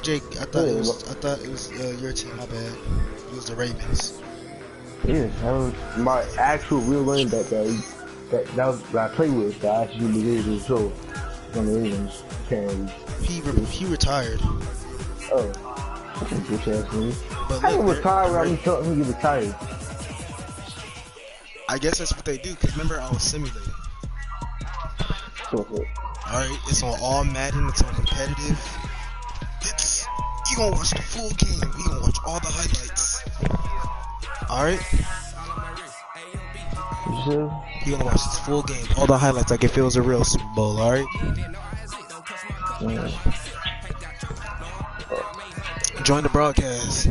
Jake, I thought it was your team. My bad. It was the Ravens. Yeah, that was my actual real running back that was what I played with. That I actually believed so on the Ravens. He retired. Oh, that's a bitch ass nigga. But How you retire without me telling him you retired? I guess that's what they do. Cause remember I was simulating. Alright, it's on all Madden. It's on competitive. You gonna watch the full game. We gonna watch all the highlights. Alright? You gonna watch this full game. All the highlights like if it was a real Super Bowl, alright? Yeah. Join the broadcast.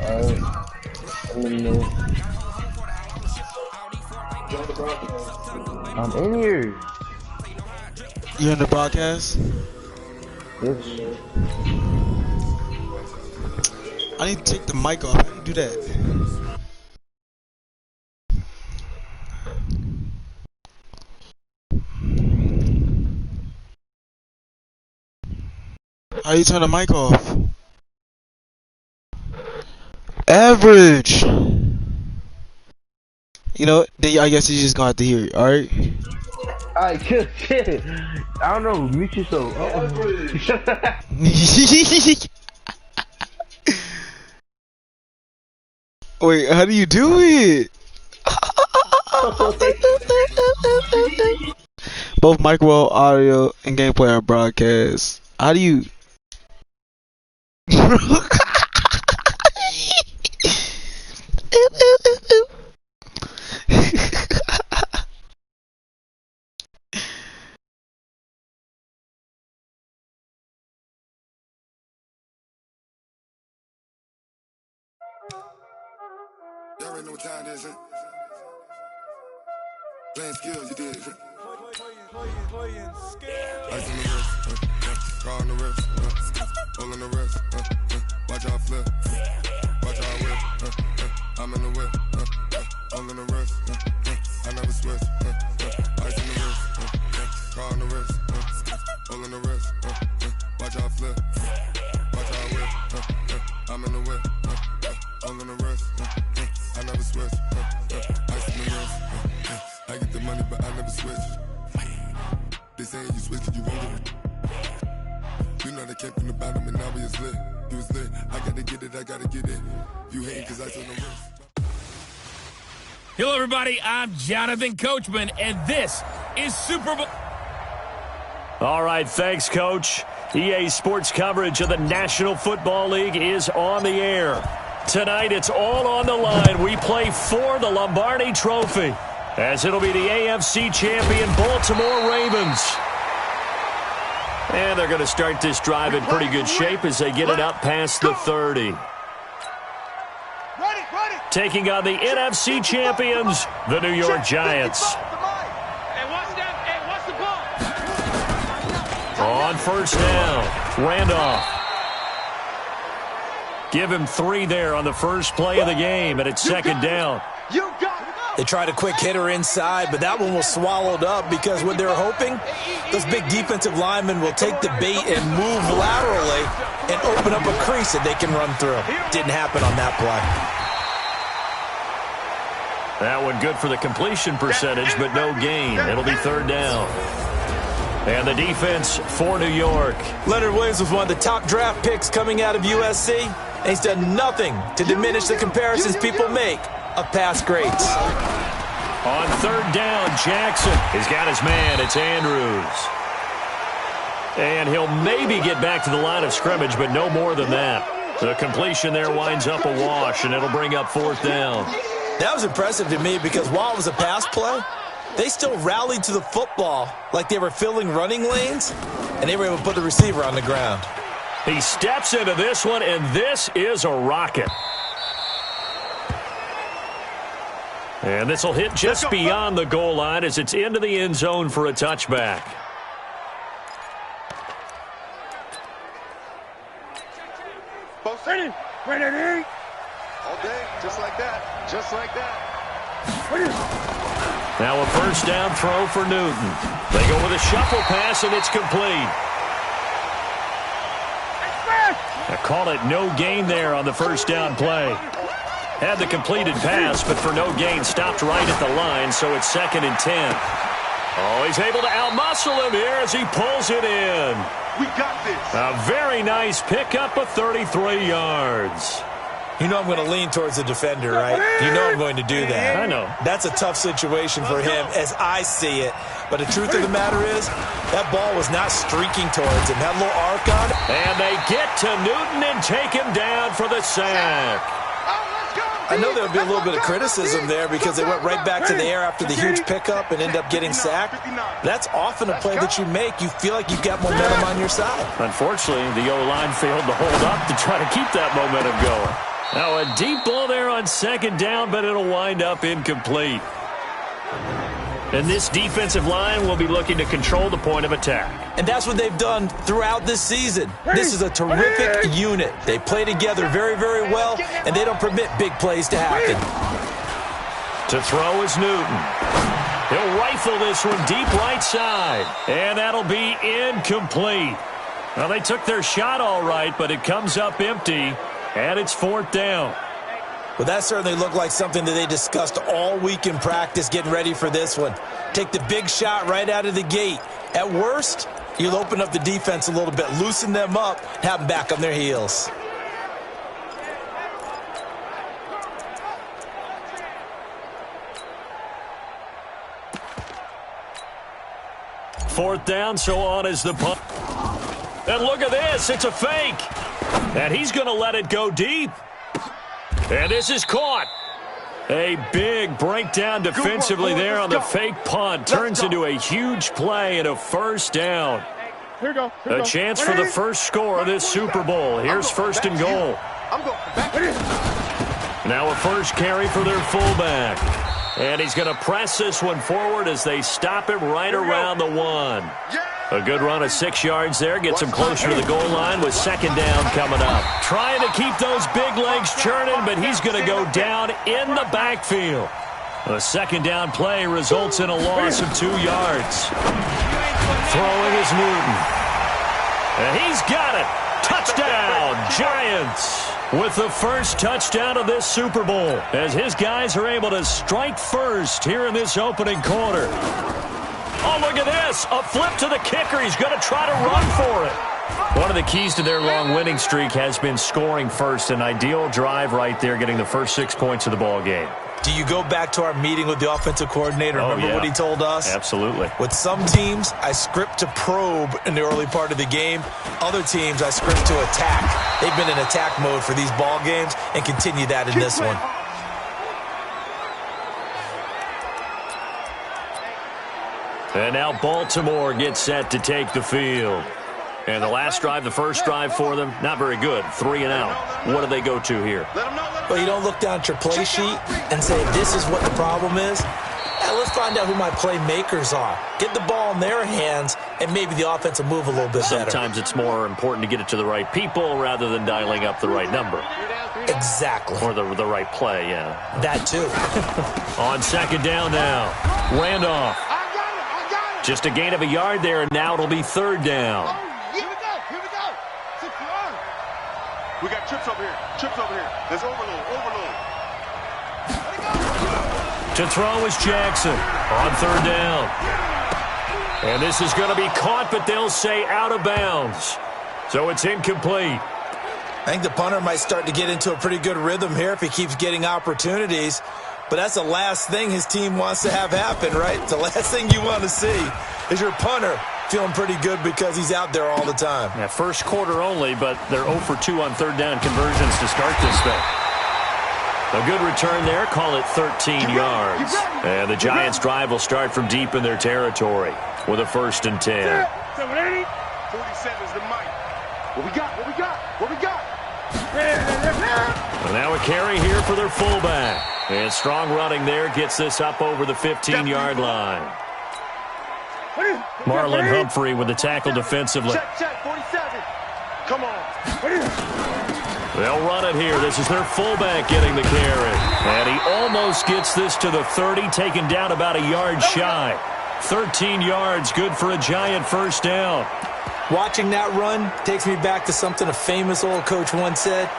Alright. I'm in here. You're in the broadcast? Yes. I need to take the mic off. How do you do that? How do you turn the mic off? Average! You know, then I guess you just gonna have to hear it, alright? Alright, shit. I don't know, mute yourself. Wait, how do you do it? Both micro, audio, and gameplay are broadcast. How do you... Y'all already know what time it is, huh? Playing skills, you did. Playing skills. Ice on the wrist, car on the wrist, hole in the wrist, watch out flip, watch out whip, I'm in the whip, hole in the wrist, I never switch, ice on the wrist, car on the wrist, hole in the wrist, watch out flip, watch out whip, I'm in the whip, hole in the wrist, I never switch, ice on the wrist, I get the money but I never switch. They saying you switch cause you won't get it. You know they came from the bottom and now we is lit. You was lit, I gotta get it, I gotta get it. You hating cause ice on the wrist. Hello everybody, I'm Jonathan Coachman and this is Super Bowl. All right, thanks Coach. EA Sports coverage of the National Football League is on the air. Tonight it's all on the line. We play for the Lombardi Trophy, as it'll be the AFC champion Baltimore Ravens. And they're going to start this drive in pretty good shape as they get it up past the 30. Taking on the NFC champions, the New York Giants. On first down, Randolph. Give him 3 there on the first play of the game, and it's second down. They tried a quick hitter inside, but that one was swallowed up because what they're hoping, those big defensive linemen will take the bait and move laterally and open up a crease that they can run through. Didn't happen on that play. That one good for the completion percentage, but no gain. It'll be third down. And the defense for New York. Leonard Williams was one of the top draft picks coming out of USC, and he's done nothing to diminish the comparisons people make of past greats. On third down, Jackson has got his man. It's Andrews. And he'll maybe get back to the line of scrimmage, but no more than that. The completion there winds up a wash, and it'll bring up fourth down. That was impressive to me because while it was a pass play, they still rallied to the football like they were filling running lanes, and they were able to put the receiver on the ground. He steps into this one, and this is a rocket. And this will hit just beyond the goal line as it's into the end zone for a touchback. All day, just like that, just like that. Now a first down throw for Newton. They go with a shuffle pass, and it's complete. I call it no gain there on the first down play. Had the completed pass, but for no gain, stopped right at the line, so it's 2nd and 10. Oh, he's able to outmuscle him here as he pulls it in. We got this. A very nice pickup of 33 yards. You know I'm going to lean towards the defender, right? You know I'm going to do that. I know. That's a tough situation for him as I see it. But the truth of the matter is, that ball was not streaking towards him. That little arc on it. And they get to Newton and take him down for the sack. I know there would be a little bit of criticism there because they went right back to the air after the huge pickup and end up getting sacked. That's often a play that you make. You feel like you've got momentum on your side. Unfortunately, the O-line failed to hold up to try to keep that momentum going. Now a deep ball there on 2nd down, but it'll wind up incomplete. And this defensive line will be looking to control the point of attack. And that's what they've done throughout this season. This is a terrific unit. They play together very, very well, and they don't permit big plays to happen. To throw is Newton. He'll rifle this one deep right side. And that'll be incomplete. Well, they took their shot all right, but it comes up empty, and it's 4th down. Well, that certainly looked like something that they discussed all week in practice getting ready for this one. Take the big shot right out of the gate. At worst, you'll open up the defense a little bit, loosen them up, have them back on their heels. Fourth down, so on is the punt. And look at this, it's a fake. And he's going to let it go deep. And this is caught. A big breakdown defensively there on the fake punt. Turns into a huge play and a first down. A chance for the first score of this Super Bowl. Here's 1st and goal. Now a first carry for their fullback. And he's going to press this one forward as they stop him right around the 1. A good run of 6 yards there. Gets him closer to the goal line with 2nd down coming up. Trying to keep those big legs churning, but he's going to go down in the backfield. A 2nd down play results in a loss of 2 yards. Throwing is Newton. And he's got it. Touchdown, Giants. With the first touchdown of this Super Bowl, as his guys are able to strike first here in this opening quarter. Oh, look at this. A flip to the kicker. He's going to try to run for it. One of the keys to their long winning streak has been scoring first. An ideal drive right there, getting the first 6 points of the ball game. Do you go back to our meeting with the offensive coordinator? Remember what he told us? Absolutely. With some teams, I script to probe in the early part of the game. Other teams, I script to attack. They've been in attack mode for these ball games and continue that in this one. And now Baltimore gets set to take the field. And the last drive, the first drive for them, not very good. 3 and out. What do they go to here? Well, you don't look down at your play sheet and say, this is what the problem is. Yeah, let's find out who my playmakers are. Get the ball in their hands, and maybe the offense will move a little bit better. Sometimes it's more important to get it to the right people rather than dialing up the right number. Exactly. Or the right play, yeah. That too. On 2nd down now. Randolph. Just a gain of a yard there, and now it'll be 3rd down. Here we go. We got trips over here. There's overload. To throw is Jackson on 3rd down. And this is going to be caught, but they'll say out of bounds. So it's incomplete. I think the punter might start to get into a pretty good rhythm here if he keeps getting opportunities. But that's the last thing his team wants to have happen, right? The last thing you want to see is your punter feeling pretty good because he's out there all the time. Yeah, first quarter only, but they're 0 for 2 on 3rd down conversions to start this thing. A good return there, call it 13 yards. And the Giants' drive will start from deep in their territory with a 1st and 10. 47 is the mic. What we got? And now a carry here for their fullback. And strong running there gets this up over the 15-yard line. Marlon Humphrey with the tackle defensively. Check, 47. Come on. They'll run it here. This is their fullback getting the carry. And he almost gets this to the 30, taken down about a yard shy. 13 yards, good for a Giant first down. Watching that run takes me back to something a famous old coach once said.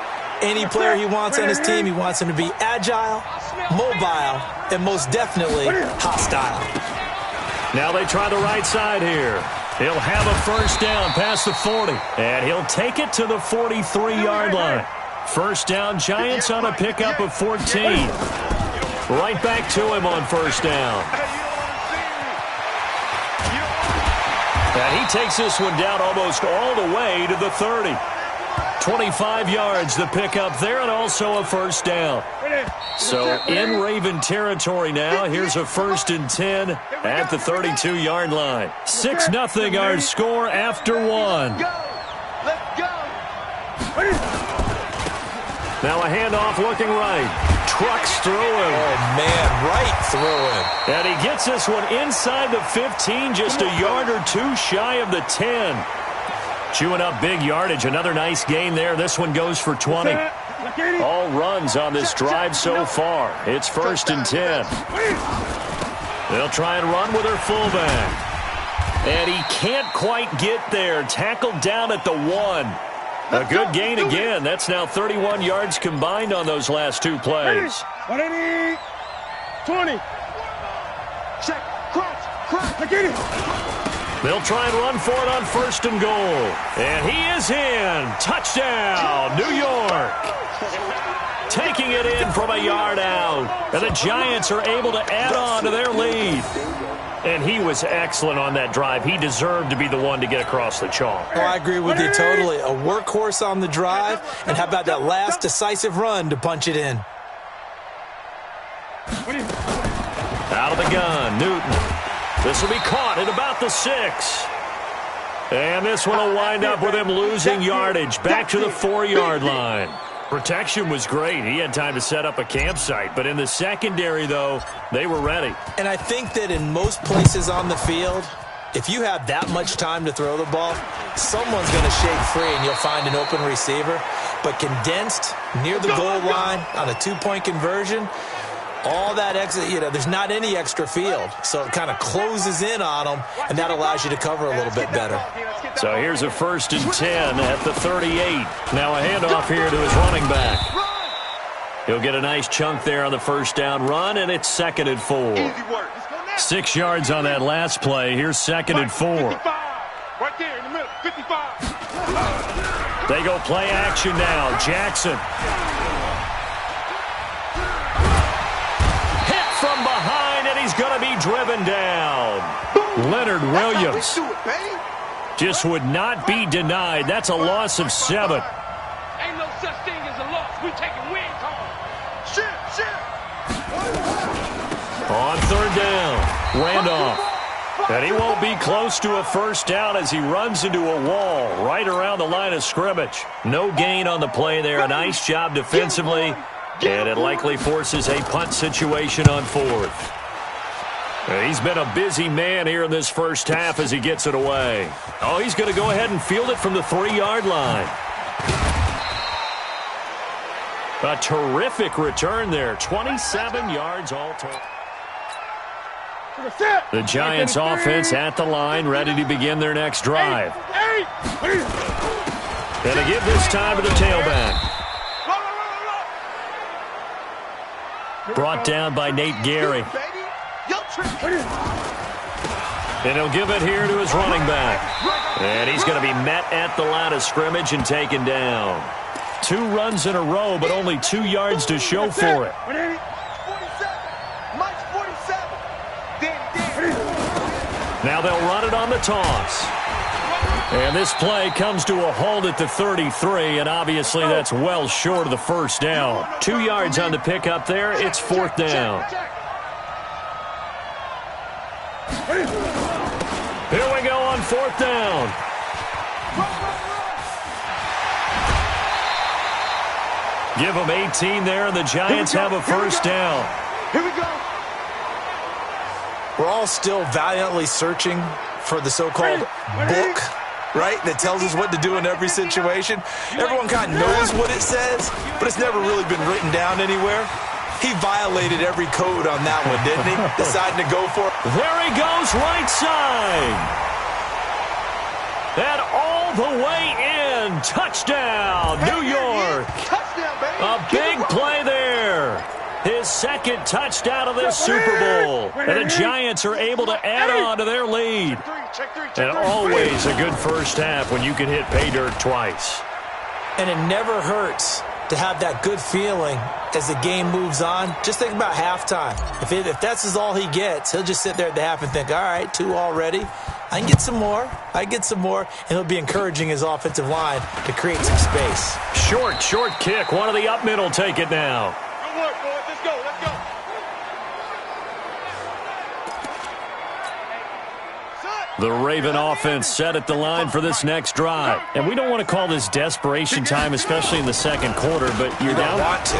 Any player he wants on his team, he wants him to be agile, mobile, and most definitely hostile. Now they try the right side here. He'll have a first down past the 40, and he'll take it to the 43-yard line. First down, Giants on a pickup of 14. Right back to him on first down. And he takes this one down almost all the way to the 30. 25 yards the pickup there, and also a first down. So in Raven territory now. Here's a 1st and 10 at the 32-yard line. 6-0 our score after one. Now a handoff looking right. Trucks through him. Oh, man, right through him. And he gets this one inside the 15, just a yard or two shy of the 10. Chewing up big yardage. Another nice gain there. This one goes for 20. All runs on this drive so far. It's 1st and 10. They'll try and run with their fullback. And he can't quite get there. Tackled down at the 1. A good gain again. That's now 31 yards combined on those last two plays. 20. Check. Cross. Get it. They'll try and run for it on 1st and goal. And he is in. Touchdown, New York. Taking it in from a yard out. And the Giants are able to add on to their lead. And he was excellent on that drive. He deserved to be the one to get across the chalk. Oh, I agree with you totally. A workhorse on the drive. And how about that last decisive run to punch it in? Out of the gun, Newton. This will be caught at about the 6. And this one will wind up with him losing yardage back to the 4-yard line. Protection was great. He had time to set up a campsite. But in the secondary, though, they were ready. And I think that in most places on the field, if you have that much time to throw the ball, someone's going to shake free and you'll find an open receiver. But condensed near the goal line on a 2-point conversion, all that extra, there's not any extra field. So it kind of closes in on them, and that allows you to cover a little bit better. So here's a 1st and 10 at the 38. Now a handoff here to his running back. He'll get a nice chunk there on the first down run, and it's 2nd and 4. 6 yards on that last play. Here's 2nd and 4. Right there in the middle, 55. They go play action now. Jackson. From behind, and he's going to be driven down. Leonard Williams just would not be denied. That's a loss of 7. Ain't no such thing as a loss. We taking wins home. Shit. On 3rd down, Randolph. And he won't be close to a first down as he runs into a wall right around the line of scrimmage. No gain on the play there. A nice job defensively. And it likely forces a punt situation on 4th. He's been a busy man here in this first half as he gets it away. Oh, he's going to go ahead and field it from the 3-yard line. A terrific return there. 27 yards all total. The Giants offense at the line, ready to begin their next drive. And to give this time to the tailback. Brought down by Nate Gary. And he'll give it here to his running back. And he's going to be met at the line of scrimmage and taken down. 2 runs in a row, but only 2 yards to show for it. Now they'll run it on the toss. And this play comes to a halt at the 33, and obviously that's well short of the first down. 2 yards on the pickup there. It's 4th down. Here we go on 4th down. Give them 18 there, and the Giants have a first down. Here we go. We're all still valiantly searching for the so-called book right, that tells us what to do in every situation. Everyone kind of knows what it says, but it's never really been written down anywhere. He violated every code on that one, didn't he? Deciding to go for it. There he goes, right side. And all the way in. Touchdown, New York. A big play there. His second touchdown of this Super Bowl. And the Giants are able to add on to their lead. And always a good first half when you can hit pay dirt twice. And it never hurts to have that good feeling as the game moves on. Just think about halftime. If that's all he gets, he'll just sit there at the half and think, all right, 2 already. I can get some more. And he'll be encouraging his offensive line to create some space. Short kick. One of the up middle take it now. Good work, boys. Let's go. The Raven offense set at the line for this next drive. And we don't want to call this desperation time, especially in the second quarter, but you're down. Want to.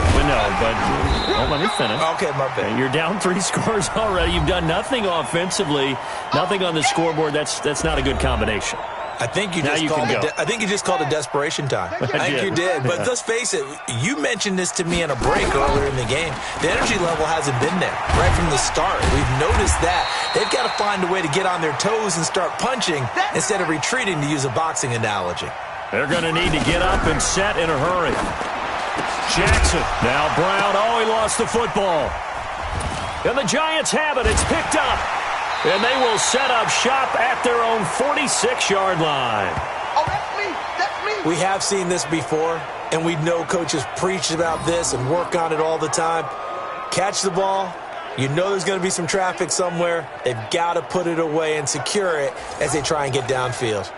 Let me finish. Okay, my bad. You're down 3 scores already. You've done nothing offensively, nothing on the scoreboard. That's not a good combination. I think you just called it desperation time. I think you did. But let's face it, you mentioned this to me in a break earlier in the game. The energy level hasn't been there right from the start. We've noticed that. They've got to find a way to get on their toes and start punching instead of retreating, to use a boxing analogy. They're going to need to get up and set in a hurry. Jackson. Now Brown. Oh, he lost the football. And the Giants have it. It's picked up. And they will set up shop at their own 46-yard line. Oh, that's me. We have seen this before, and we know coaches preach about this and work on it all the time. Catch the ball. You know there's going to be some traffic somewhere. They've got to put it away and secure it as they try and get downfield.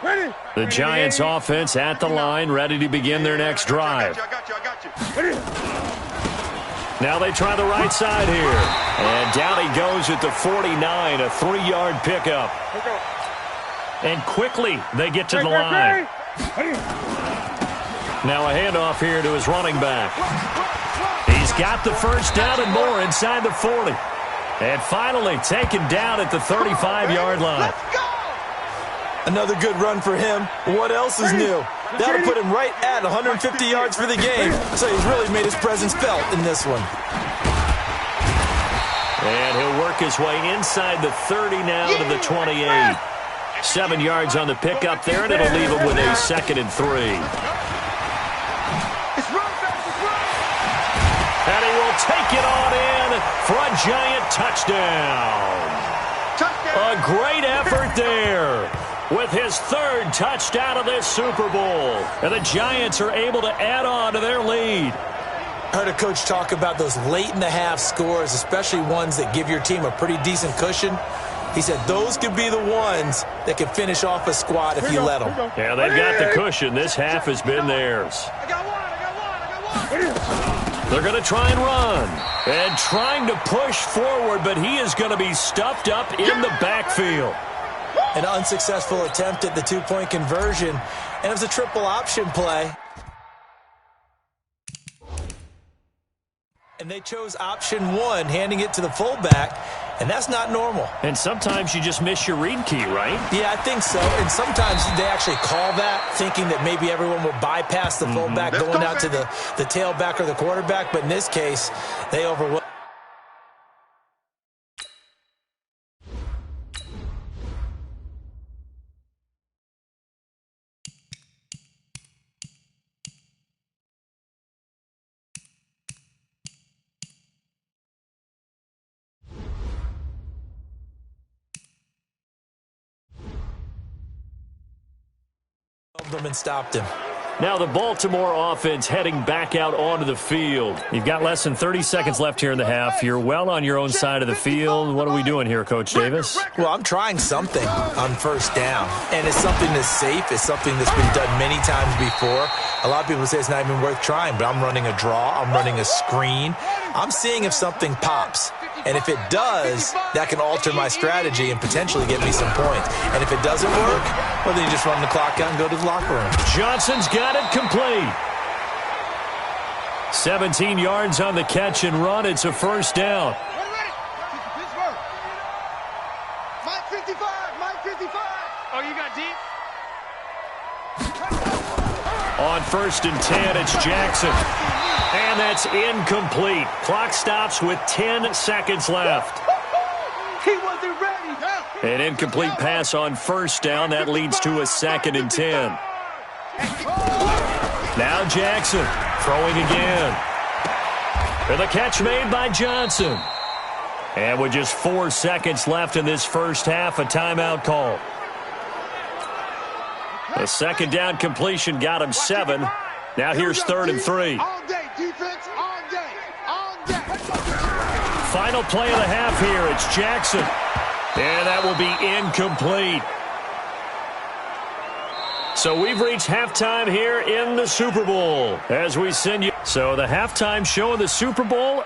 Ready. The Giants offense at the line, ready to begin their next drive. I got you. Ready. Now they try the right side here. And down he goes at the 49, a 3-yard pickup. And quickly they get to the line. Now a handoff here to his running back. He's got the first down and more inside the 40. And finally taken down at the 35-yard line. Another good run for him. What else is new? That'll put him right at 150 yards for the game. So he's really made his presence felt in this one. And he'll work his way inside the 30 now to the 28. 7 yards on the pickup there, and it'll leave him with a 2nd and 3. And he will take it on in for a Giant touchdown. A great effort there with his 3rd touchdown of this Super Bowl. And the Giants are able to add on to their lead. I heard a coach talk about those late-in-the-half scores, especially ones that give your team a pretty decent cushion. He said those could be the ones that can finish off a squad if you let them. Yeah, they've got the cushion. This half has been theirs. I got one. They're going to try and run. And trying to push forward, but he is going to be stuffed up in the backfield. An unsuccessful attempt at the 2-point conversion, and it was a triple option play. And they chose option 1, handing it to the fullback, and that's not normal. And sometimes you just miss your read key, right? Yeah, I think so. And sometimes they actually call that, thinking that maybe everyone will bypass the fullback going out to the tailback or the quarterback. But in this case, they overwhelmed. them and stopped him. Now the Baltimore offense heading back out onto the field. You've got less than 30 seconds left here in the half. You're well on your own side of the field. What are we doing here, Coach Davis? Well, I'm trying something on first down, and it's something that's safe. It's something that's been done many times before. A lot of people say it's not even worth trying, but I'm running a draw. I'm running a screen. I'm seeing if something pops. And if it does, that can alter my strategy and potentially get me some points. And if it doesn't work, well, then you just run the clock out and go to the locker room. Johnson's got it complete. 17 yards on the catch and run. It's a first down. Mike 55. Oh, you got got deep. On 1st and 10, it's Jackson. And that's incomplete. Clock stops with 10 seconds left. He wasn't ready. An incomplete pass on 1st down. That leads to a 2nd and 10. Now Jackson throwing again. For the catch made by Johnson. And with just 4 seconds left in this first half, a timeout call. The 2nd down completion got him 7. Now here's 3rd and 3. All day, defense, all day, all day. Final play of the half here. It's Jackson. And that will be incomplete. So we've reached halftime here in the Super Bowl as we send you. So the halftime show of the Super Bowl.